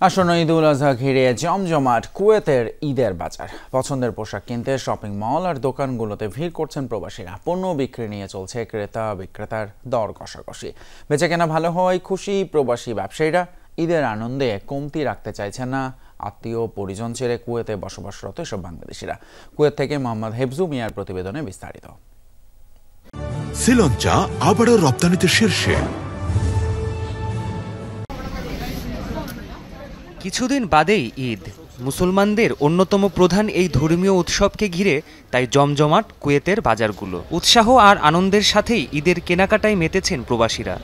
আসন্ন ঈদ উল আজহা ঘিরে জমজমাট কুয়েতের ঈদের বাজার। পছন্দের পোশাক কিনতে শপিং মল আর দোকানগুলোতে ভিড় করছেন প্রবাসীরা। পণ্য বিক্রি নিয়ে চলছে ক্রেতা বিক্রেতার দর কষাকষি। বেচাকেনা ভালো হওয়ায় খুশি প্রবাসী ব্যবসায়ীরা। ঈদের আনন্দে কমতি রাখতে চাইছেন না আত্মীয় পরিজন ছেড়ে কুয়েতে বসবাসরত এসব বাংলাদেশিরা। কুয়েত থেকে মোহাম্মদ হেফজু মিয়ার প্রতিবেদনে বিস্তারিত। শ্রীলঙ্কা আবারও রপ্তানিতে শীর্ষে। কিছুদিন বাদেই ঈদ, মুসলমানদের অন্যতম প্রধান এই ধর্মীয় উৎসবকে ঘিরে তাই জমজমাট কুয়েতের বাজারগুলো। উৎসাহ আর আনন্দের সাথেই ঈদের কেনাকাটায় মেতেছেন প্রবাসীরা।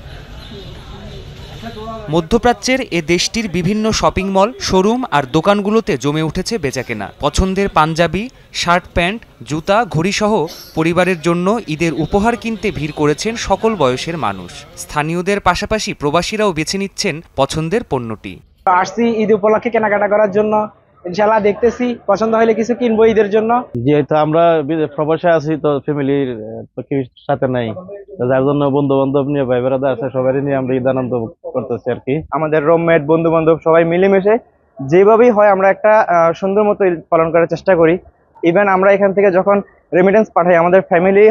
মধ্যপ্রাচ্যের এ দেশটির বিভিন্ন শপিং মল, শোরুম আর দোকানগুলোতে জমে উঠেছে বেচাকেনা। পছন্দের পাঞ্জাবি, শার্ট, প্যান্ট, জুতা, ঘড়িসহ পরিবারের জন্য ঈদের উপহার কিনতে ভিড় করেছেন সকল বয়সের মানুষ। স্থানীয়দের পাশাপাশি প্রবাসীরাও বেছে নিচ্ছেন পছন্দের পণ্যটি। আসছি ঈদ উপলক্ষে কেনাকাটা করার জন্য, ইনশাআল্লাহ দেখতেছি পছন্দ হলে কিছু কিনবো ঈদের জন্য। যেহেতু আমরা প্রবাসে আছি তো ফ্যামিলির সাথে নাই, যার জন্য বন্ধু বান্ধব নিয়ে ভাই বেড়াদা আছে সবাই নিয়ে আমরা ঈদ আনন্দ করতেছি আর কি। আমাদের রুমমেট বন্ধু বান্ধব সবাই মিলেমিশে যেভাবেই হয় আমরা একটা সুন্দর মতো ঈদ পালন করার চেষ্টা করি। ইভেন আমরা এখান থেকে যখন রেমিটেন্স পাঠাই, আমাদের ফ্যামিলি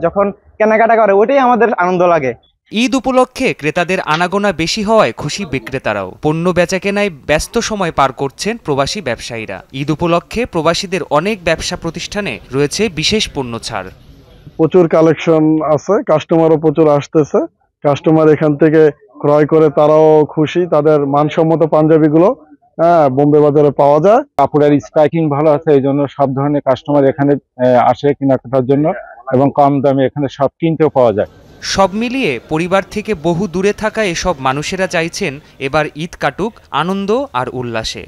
যখন কেনাকাটা করে ওইটাই আমাদের আনন্দ লাগে। ঈদ উপলক্ষে ক্রেতাদের আনাগোনা বেশি হওয়ায় খুশি বিক্রেতারাও। পণ্য বেচাকেনায় ব্যস্ত সময় পার করছেন প্রবাসী ব্যবসায়ীরা। ঈদ উপলক্ষে প্রবাসীদের অনেক ব্যবসা প্রতিষ্ঠানে রয়েছে বিশেষ পণ্য ছাড়। প্রচুর কালেকশন আছে, কাস্টমারও প্রচুর আসতেছে। কাস্টমার এখান থেকে ক্রয় করে তারাও খুশি। তাদের মানসম্মত পাঞ্জাবিগুলো বোম্বে বাজারে পাওয়া যায়। কাপড়ের স্ট্রাইকিং ভালো আছে, এই জন্য সব ধরনের কাস্টমার এখানে আসে কেনাকাটার জন্য, এবং কম দামে এখানে সব কিনতেও পাওয়া যায়। সব মিলিয়ে পরিবার থেকে বহু দূরে থাকা এসব মানুষেরা চাইছেন এবার ঈদ কাটুক আনন্দ আর উল্লাসে।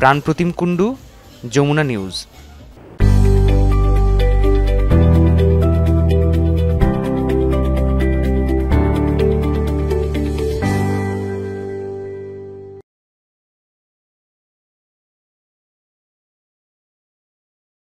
প্রাণপ্রতিম কুণ্ডু, যমুনা নিউজ।